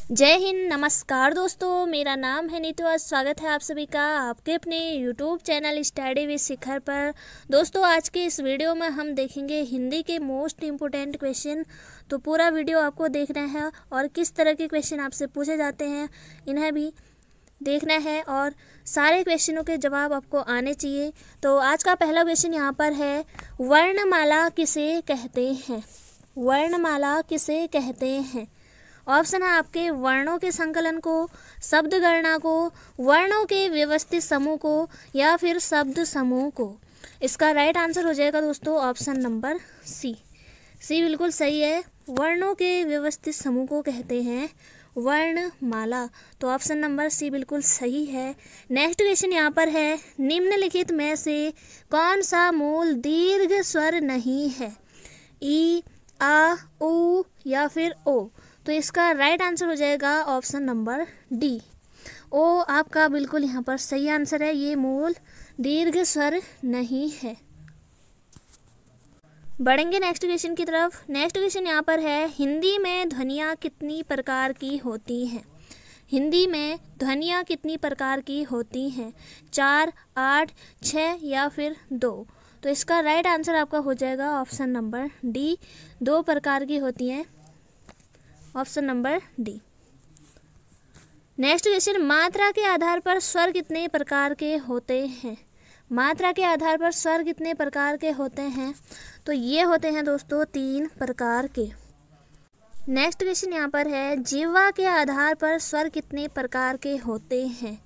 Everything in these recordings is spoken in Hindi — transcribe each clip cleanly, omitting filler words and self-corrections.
जय हिंद। नमस्कार दोस्तों, मेरा नाम है नीतू। आज स्वागत है आप सभी का आपके अपने यूट्यूब चैनल स्टडी विद शिखर पर। दोस्तों, आज के इस वीडियो में हम देखेंगे हिंदी के मोस्ट इम्पोर्टेंट क्वेश्चन। तो पूरा वीडियो आपको देखना है और किस तरह के क्वेश्चन आपसे पूछे जाते हैं इन्हें भी देखना है और सारे क्वेश्चनों के जवाब आपको आने चाहिए। तो आज का पहला क्वेश्चन यहाँ पर है, वर्णमाला किसे कहते हैं? वर्णमाला किसे कहते हैं? ऑप्शन है आपके वर्णों के संकलन को, शब्द गणना को, वर्णों के व्यवस्थित समूह को या फिर शब्द समूह को। इसका राइट आंसर हो जाएगा दोस्तों ऑप्शन नंबर सी। सी बिल्कुल सही है। वर्णों के व्यवस्थित समूह को कहते हैं वर्णमाला। तो ऑप्शन नंबर सी बिल्कुल सही है। नेक्स्ट क्वेश्चन यहाँ पर है, निम्नलिखित में से कौन सा मूल दीर्घ स्वर नहीं है? ई, आ, उ या फिर ओ। तो इसका राइट आंसर हो जाएगा ऑप्शन नंबर डी। ओ आपका बिल्कुल यहाँ पर सही आंसर है। ये मूल दीर्घ स्वर नहीं है। बढ़ेंगे नेक्स्ट क्वेश्चन की तरफ। नेक्स्ट क्वेश्चन यहाँ पर है, हिंदी में ध्वनियाँ कितनी प्रकार की होती हैं? हिंदी में ध्वनियाँ कितनी प्रकार की होती हैं? 4, 8, 6 या फिर 2। तो इसका राइट आंसर आपका हो जाएगा ऑप्शन नंबर डी। 2 प्रकार की होती हैं, option number D. Next question, मात्रा के आधार पर स्वर कितने प्रकार के होते हैं? मात्रा के आधार पर स्वर कितने प्रकार के होते हैं? तो ये होते हैं दोस्तों 3 प्रकार के। नेक्स्ट क्वेश्चन यहाँ पर है, जिह्वा के आधार पर स्वर कितने प्रकार के होते हैं?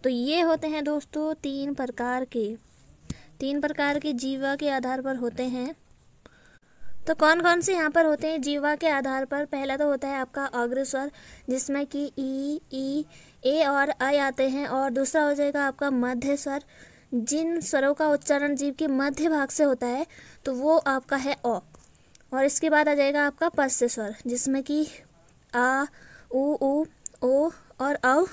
तो ये होते हैं दोस्तों 3 प्रकार के। 3 प्रकार के जिह्वा के आधार पर होते हैं। तो कौन कौन से यहाँ पर होते हैं जिह्वा के आधार पर? पहला तो होता है आपका अग्रस्वर, जिसमें कि ई, ए और आई आते हैं। और दूसरा हो जाएगा आपका मध्य स्वर, जिन स्वरों का उच्चारण जीभ के मध्य भाग से होता है, तो वो आपका है अ। और इसके बाद आ जाएगा आपका पश्च स्वर, जिसमें कि आ, उ, ओ और औ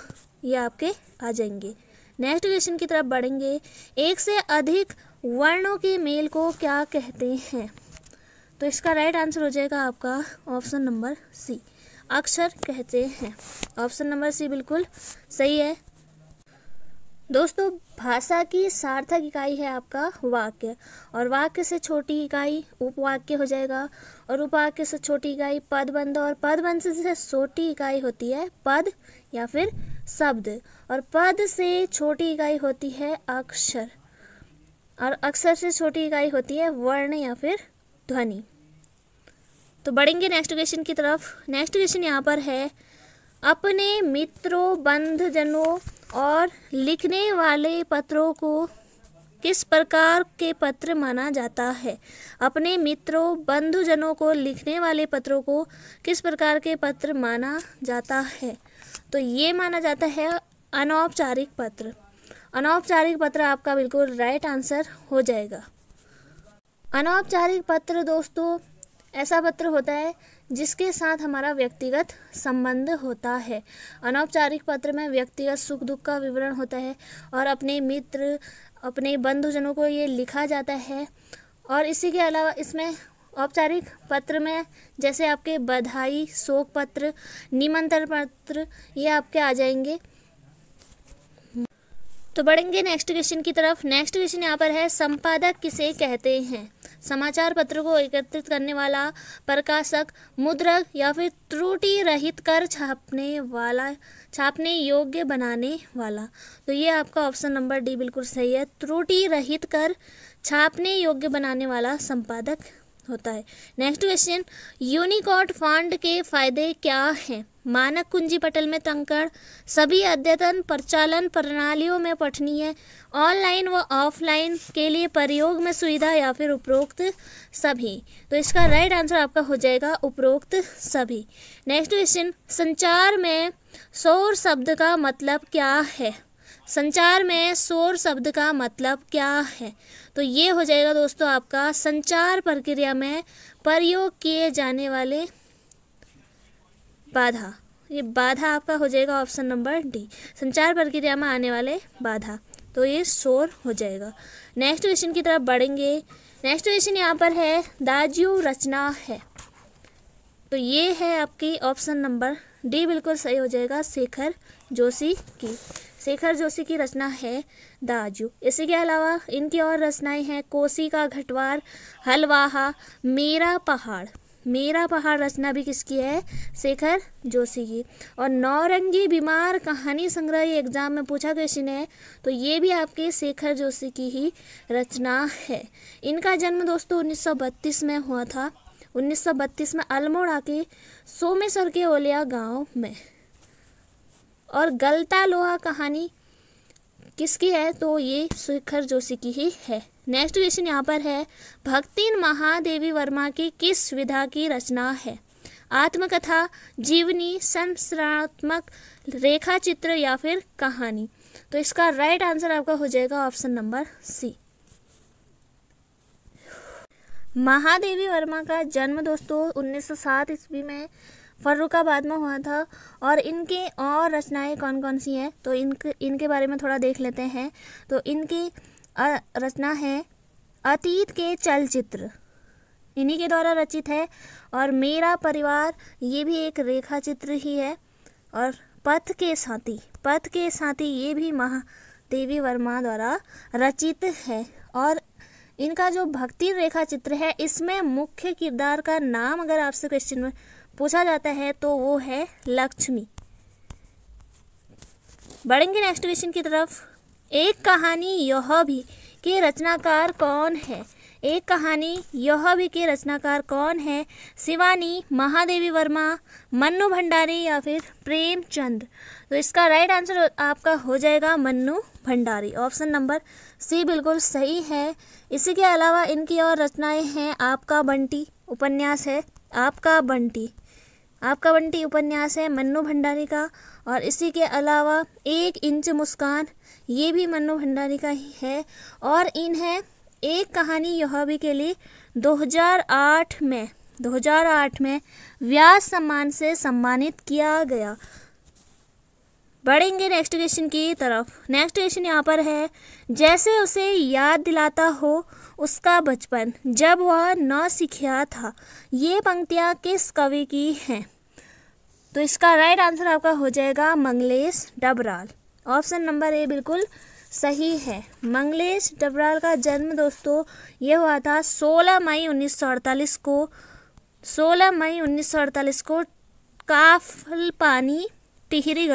ये आपके आ जाएंगे। नेक्स्ट क्वेश्चन की तरफ बढ़ेंगे, एक से अधिक वर्णों के मेल को क्या कहते हैं? तो इसका राइट आंसर हो जाएगा आपका ऑप्शन नंबर सी, अक्षर कहते हैं। ऑप्शन नंबर सी बिल्कुल सही है। दोस्तों, भाषा की सार्थक इकाई है आपका वाक्य, और वाक्य से छोटी इकाई उपवाक्य हो जाएगा, और उपवाक्य से छोटी इकाई पदबंध, और पदबंध से छोटी इकाई होती है पद या फिर शब्द, और पद से छोटी इकाई होती है अक्षर, और अक्षर से छोटी इकाई होती है वर्ण या फिर ध्वनि। तो बढ़ेंगे नेक्स्ट क्वेश्चन की तरफ। नेक्स्ट क्वेश्चन यहाँ पर है, अपने मित्रों, बंधुजनों और लिखने वाले पत्रों को किस प्रकार के पत्र माना जाता है? अपने मित्रों, बंधुजनों को लिखने वाले पत्रों को किस प्रकार के पत्र माना जाता है? तो ये माना जाता है अनौपचारिक पत्र। अनौपचारिक पत्र आपका बिल्कुल राइट आंसर हो जाएगा। अनौपचारिक पत्र दोस्तों ऐसा पत्र होता है जिसके साथ हमारा व्यक्तिगत संबंध होता है। अनौपचारिक पत्र में व्यक्तिगत सुख दुख का विवरण होता है और अपने मित्र, अपने बंधुजनों को ये लिखा जाता है। और इसी के अलावा इसमें औपचारिक पत्र में जैसे आपके बधाई, शोक पत्र, निमंत्रण पत्र ये आपके आ जाएंगे। तो बढ़ेंगे नेक्स्ट क्वेश्चन की तरफ। नेक्स्ट क्वेश्चन यहाँ पर है, संपादक किसे कहते हैं? समाचार पत्र को एकत्रित करने वाला, प्रकाशक, मुद्रक या फिर त्रुटि रहित कर छापने वाला, छापने योग्य बनाने वाला। तो ये आपका ऑप्शन नंबर डी बिल्कुल सही है। त्रुटि रहित कर छापने योग्य बनाने वाला संपादक होता है। नेक्स्ट क्वेश्चन, यूनिकोड फॉन्ट के फायदे क्या हैं? मानक कुंजी पटल में टंकण, सभी अद्यतन प्रचालन प्रणालियों में पठनीय, ऑनलाइन व ऑफलाइन के लिए प्रयोग में सुविधा या फिर उपरोक्त सभी। तो इसका राइट आंसर आपका हो जाएगा उपरोक्त सभी। नेक्स्ट क्वेश्चन, संचार में शोर शब्द का मतलब क्या है? संचार में शोर शब्द का मतलब क्या है? तो ये हो जाएगा दोस्तों आपका संचार प्रक्रिया में प्रयोग किए जाने वाले बाधा। ये बाधा आपका हो जाएगा ऑप्शन नंबर डी, संचार प्रक्रिया में आने वाले बाधा। तो ये शोर हो जाएगा। नेक्स्ट क्वेश्चन की तरफ बढ़ेंगे। नेक्स्ट क्वेश्चन यहाँ पर है, दाज्यू रचना है। तो ये है आपकी ऑप्शन नंबर डी बिल्कुल सही हो जाएगा, शेखर जोशी की। शेखर जोशी की रचना है दाजू। इसी के अलावा इनकी और रचनाएं हैं कोसी का घटवार, हलवाहा, मेरा पहाड़। मेरा पहाड़ रचना भी किसकी है? शेखर जोशी की। और नौरंगी बीमार कहानी संग्रह, ये एग्जाम में पूछा क्वेश्चन है, तो ये भी आपके शेखर जोशी की ही रचना है। इनका जन्म दोस्तों 1932 में हुआ था, 1932 में अल्मोड़ा के सोमेश्वर के ओलिया गांव में। और गलता लोहा कहानी किसकी है? तो ये शेखर जोशी की ही है। नेक्स्ट क्वेश्चन यहाँ पर है, भक्तिन महादेवी वर्मा की किस विधा की रचना है? आत्मकथा, जीवनी, संरचनात्मक, रेखा चित्र या फिर कहानी? तो इसका राइट आंसर आपका हो जाएगा option number C. Mahadevi Varma का जन्म दोस्तों 1907 ईस्वी में फर्रुखाबाद में हुआ था। और इनके और रचनाएं कौन कौन सी हैं, तो इनके बारे में थोड़ा देख लेते हैं। तो इनकी रचना है अतीत के चलचित्र, इन्हीं के द्वारा रचित है। और मेरा परिवार, ये भी एक रेखा चित्र ही है। और पथ के साथी, पथ के साथी ये भी महादेवी वर्मा द्वारा रचित है। और इनका जो भक्ति रेखा चित्र है, इसमें मुख्य किरदार का नाम अगर आपसे क्वेश्चन में पूछा जाता है तो वो है लक्ष्मी। बढ़ेंगे नेक्स्ट क्वेश्चन की तरफ। एक कहानी यह भी के रचनाकार कौन है? एक कहानी यह भी के रचनाकार कौन है? शिवानी, महादेवी वर्मा, मन्नू भंडारी या फिर प्रेमचंद? तो इसका राइट आंसर आपका हो जाएगा Mannu Bhandari. Option number C बिल्कुल सही है। इसी के अलावा इनकी और रचनाएं हैं आपका बंटी उपन्यास है, आपका बंटी उपन्यास है मन्नू भंडारी का। और इसी के अलावा 1 इंच मुस्कान, ये भी मन्नू भंडारी का ही है। और इन्हें एक कहानी यह भी के लिए 2008 में व्यास सम्मान से सम्मानित किया गया। बढ़ेंगे नेक्स्ट क्वेश्चन की तरफ। नेक्स्ट क्वेश्चन यहाँ पर है, जैसे उसे याद दिलाता हो उसका बचपन जब वह नौसिखिया था, ये पंक्तियाँ किस कवि की हैं? तो इसका राइट आंसर आपका हो जाएगा Manglesh Dabral. Option number A बिल्कुल सही है। मंगलेश डबराल का जन्म दोस्तों ये हुआ था 16 मई 1948 को काफलपानी टिहरी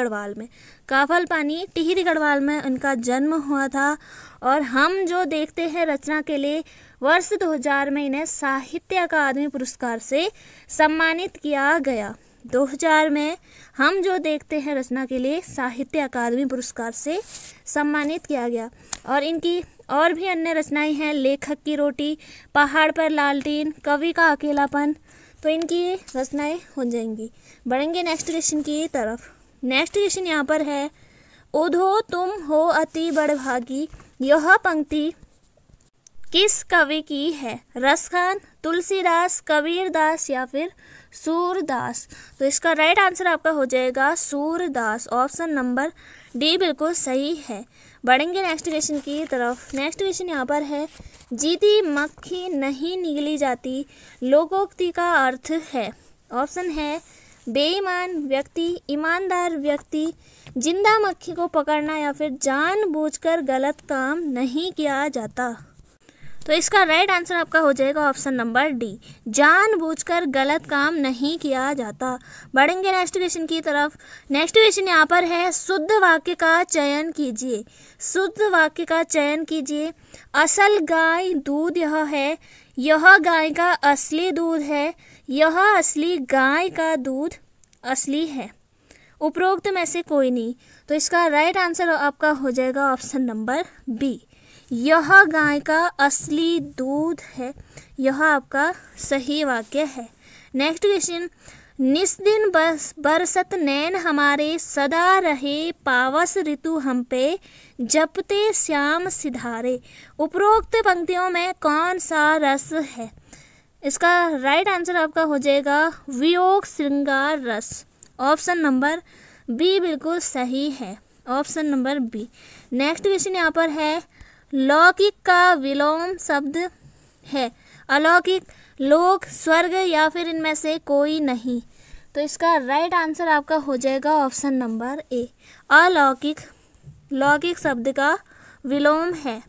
गढ़वाल में इनका जन्म हुआ था। और हम जो देखते हैं रचना के लिए वर्ष 2000 में इन्हें साहित्य अकादमी पुरस्कार से सम्मानित किया गया। 2000 में हम जो देखते हैं रचना के लिए साहित्य अकादमी पुरस्कार से सम्मानित किया गया। और इनकी और भी अन्य रचनाएं हैं, लेखक की रोटी, पहाड़ पर लालटेन, कवि का अकेलापन। तो इनकी रचनाएं हो जाएंगी। बढ़ेंगे नेक्स्ट क्वेश्चन की तरफ। नेक्स्ट क्वेश्चन यहाँ पर है, उधो तुम हो अति बड़भागी, यह पंक्ति किस कवि की है? रसखान, तुलसीदास, कबीरदास या फिर सूरदास? तो इसका राइट आंसर आपका हो जाएगा सूरदास। ऑप्शन नंबर डी बिल्कुल सही है। बढ़ेंगे नेक्स्ट क्वेश्चन की तरफ। नेक्स्ट क्वेश्चन यहाँ पर है, जीती मक्खी नहीं निगली जाती, लोकोक्ति का अर्थ है? ऑप्शन है बेईमान व्यक्ति, ईमानदार व्यक्ति, जिंदा मक्खी को पकड़ना या फिर जानबूझकर गलत काम नहीं किया जाता? तो इसका राइट आंसर आपका हो जाएगा ऑप्शन नंबर डी, जानबूझकर गलत काम नहीं किया जाता। बढ़ेंगे नेक्स्ट क्वेश्चन की तरफ। नेक्स्ट क्वेश्चन यहाँ पर है, शुद्ध वाक्य का चयन कीजिए। असल गाय दूध यह है, यह गाय का असली दूध है, यह असली गाय का दूध असली है, उपरोक्त में से कोई नहीं। तो इसका राइट आंसर आपका हो जाएगा ऑप्शन नंबर बी, यह गाय का असली दूध है। यह आपका सही वाक्य है। नेक्स्ट क्वेश्चन, निस्दिन बरसत नैन हमारे, सदा रहे पावस ऋतु हम पे, जपते श्याम सिधारे, उपरोक्त पंक्तियों में कौन सा रस है? इसका राइट आंसर आपका हो जाएगा वियोग श्रृंगार रस। ऑप्शन नंबर बी बिल्कुल सही है। Option number B. Next question यहाँ पर है, लौकिक का विलोम शब्द है, अलौकिक, लोक, स्वर्ग या फिर इनमें से कोई नहीं? तो इसका राइट आंसर आपका हो जाएगा ऑप्शन नंबर ए, अलौकिक। लौकिक शब्द का विलोम है।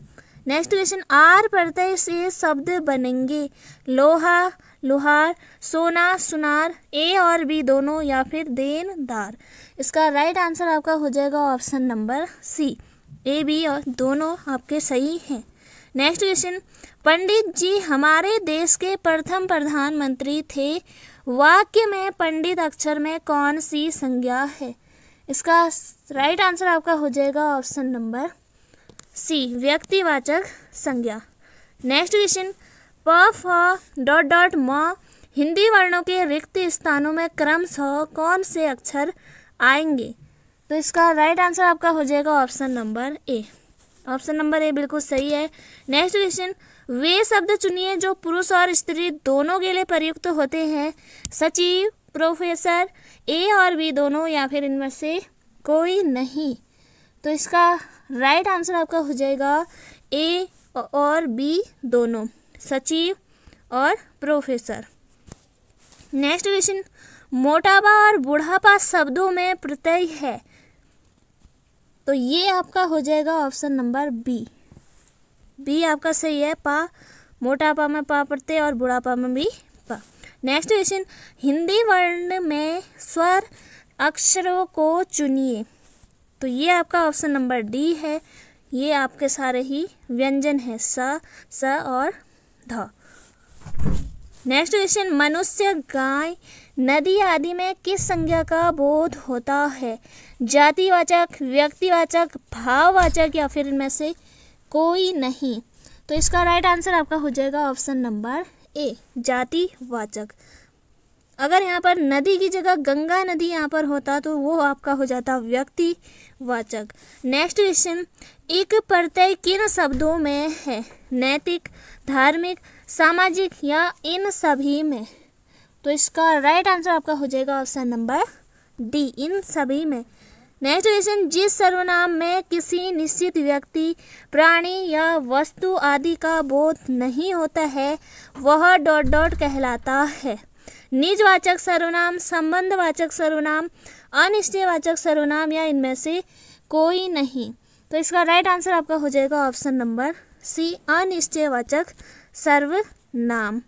नेक्स्ट क्वेश्चन, आर प्रत्यय से शब्द बनेंगे लोहा लोहार, सोना सुनार, ए और बी दोनों या फिर देनदार। इसका राइट आंसर आपका हो जाएगा option number C, A B और दोनों आपके सही हैं। नेक्स्ट क्वेश्चन, पंडित जी हमारे देश के प्रथम प्रधानमंत्री थे, वाक्य में पंडित अक्षर में कौन सी संज्ञा है। इसका राइट आंसर आपका हो जाएगा ऑप्शन नंबर सी, व्यक्तिवाचक संज्ञा। नेक्स्ट क्वेश्चन, प फ डॉट डॉट म हिंदी वर्णों के रिक्त स्थानों में क्रमशः कौन से अक्षर आएंगे। तो इसका राइट आंसर आपका हो जाएगा option number A, option number A बिल्कुल सही है। नेक्स्ट क्वेश्चन, वे शब्द चुनिए जो पुरुष और स्त्री दोनों के लिए प्रयुक्त होते हैं, सचिव, प्रोफेसर, ए और बी दोनों या फिर इनमें से कोई नहीं। तो इसका राइट आंसर आपका हो जाएगा ए और बी दोनों, सचिव और प्रोफेसर। नेक्स्ट क्वेश्चन, मोटापा और बुढ़ापा शब्दों में प्रत्यय है, तो ये आपका हो जाएगा ऑप्शन नंबर बी, बी आपका सही है। पा, मोटापा में पा प्रत्यय और बुढ़ापा में भी पा। नेक्स्ट क्वेश्चन, हिंदी वर्ण में स्वर अक्षरों को चुनिए, तो ये आपका ऑप्शन नंबर डी है। ये आपके सारे ही व्यंजन हैं, स और ध। नेक्स्ट क्वेश्चन, मनुष्य, गाय, नदी आदि में किस संज्ञा का बोध होता है, जातिवाचक, व्यक्तिवाचक, भाववाचक या फिर इनमें से कोई नहीं। तो इसका राइट आंसर आपका हो जाएगा ऑप्शन नंबर ए, जातिवाचक। अगर यहाँ पर नदी की जगह गंगा नदी यहाँ पर होता तो वो आपका हो जाता व्यक्तिवाचक। नेक्स्ट क्वेश्चन, एक प्रत्यय किन शब्दों में है, नैतिक, धार्मिक, सामाजिक या इन सभी में। तो इसका राइट आंसर आपका हो जाएगा ऑप्शन नंबर डी, इन सभी में। नेक्स्ट क्वेश्चन, जिस सर्वनाम में किसी निश्चित व्यक्ति, प्राणी या वस्तु आदि का बोध नहीं होता है वह डॉट डॉट कहलाता है, निजवाचक सर्वनाम, संबंधवाचक सर्वनाम, अनिश्चयवाचक सर्वनाम या इनमें से कोई नहीं। तो इसका राइट आंसर आपका हो जाएगा ऑप्शन नंबर सी, अनिश्चयवाचक सर्वनाम।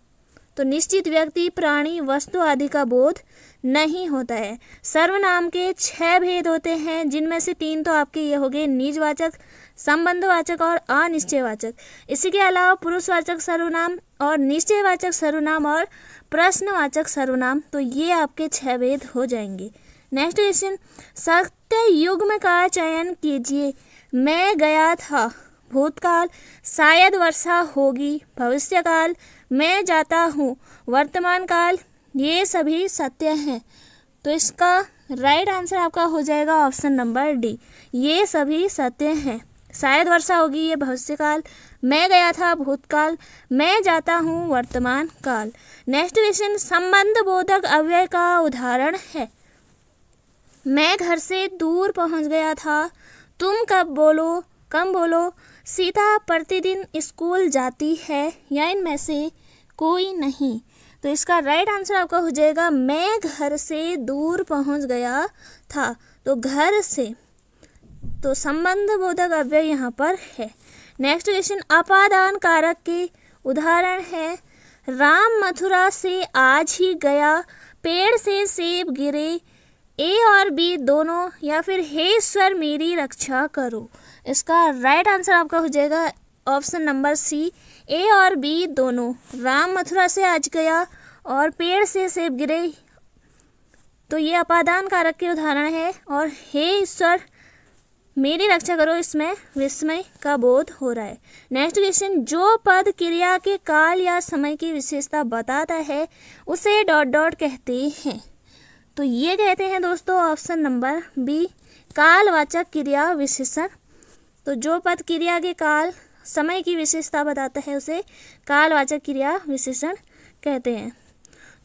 तो निश्चित व्यक्ति, प्राणी, वस्तु आदि का बोध नहीं होता है। सर्वनाम के 6 भेद होते हैं, जिनमें से 3 तो आपके ये हो गए, निजवाचक, संबंधवाचक और अनिश्चयवाचक। इसी के अलावा पुरुषवाचक सर्वनाम और निश्चयवाचक सर्वनाम और प्रश्नवाचक सर्वनाम, तो ये आपके 6 भेद हो जाएंगे। नेक्स्ट क्वेश्चन, सत्य युग्म का चयन कीजिए, मैं गया था, भूतकाल, शायद वर्षा होगी, भविष्यकाल, मैं जाता हूँ, वर्तमान काल, ये सभी सत्य हैं। तो इसका राइट आंसर आपका हो जाएगा ऑप्शन नंबर डी, ये सभी सत्य हैं। शायद वर्षा होगी ये भविष्यकाल, मैं गया था भूतकाल, मैं जाता हूँ वर्तमान काल। नेक्स्ट क्वेश्चन, संबंध बोधक अव्यय का उदाहरण है, मैं घर से दूर पहुँच गया था, तुम कम बोलो, सीता प्रतिदिन स्कूल जाती है या इनमें से कोई नहीं। तो इसका राइट आंसर आपका हो जाएगा मैं घर से दूर पहुंच गया था। तो घर से, तो संबंध बोधक अव्यय यहाँ पर है। नेक्स्ट क्वेश्चन, अपादान कारक के उदाहरण है, राम मथुरा से आज ही गया, पेड़ से सेब गिरे, ए और बी दोनों या फिर हे ईश्वर मेरी रक्षा करो। इसका राइट आंसर आपका हो जाएगा ऑप्शन नंबर सी, ए और बी दोनों। राम मथुरा से आज गया और पेड़ से सेब गिरे, तो ये अपादान कारक के उदाहरण है। और हे ईश्वर मेरी रक्षा करो, इसमें विस्मय का बोध हो रहा है। नेक्स्ट क्वेश्चन, जो पद क्रिया के काल या समय की विशेषता बताता है उसे डॉट डॉट कहते हैं। तो ये कहते हैं दोस्तों ऑप्शन नंबर बी, कालवाचक क्रिया विशेषण। तो जो पद क्रिया के काल समय की विशेषता बताता है उसे कालवाचक क्रिया विशेषण कहते हैं।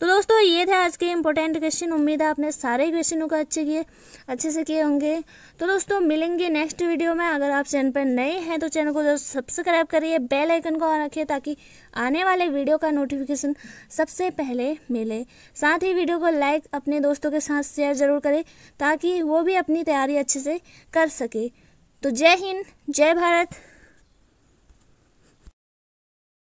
तो दोस्तों ये थे आज के इम्पोर्टेंट क्वेश्चन। उम्मीद है आपने सारे क्वेश्चनों को अच्छे से किए होंगे। तो दोस्तों मिलेंगे नेक्स्ट वीडियो में। अगर आप चैनल पर नए हैं तो चैनल को जरूर सब्सक्राइब करिए, बेल आइकन को ऑन रखिए ताकि आने वाले वीडियो का नोटिफिकेशन सबसे पहले मिले। साथ ही वीडियो को लाइक अपने दोस्तों के साथ शेयर ज़रूर करें ताकि वो भी अपनी तैयारी अच्छे से कर सके। तो जय हिंद, जय भारत।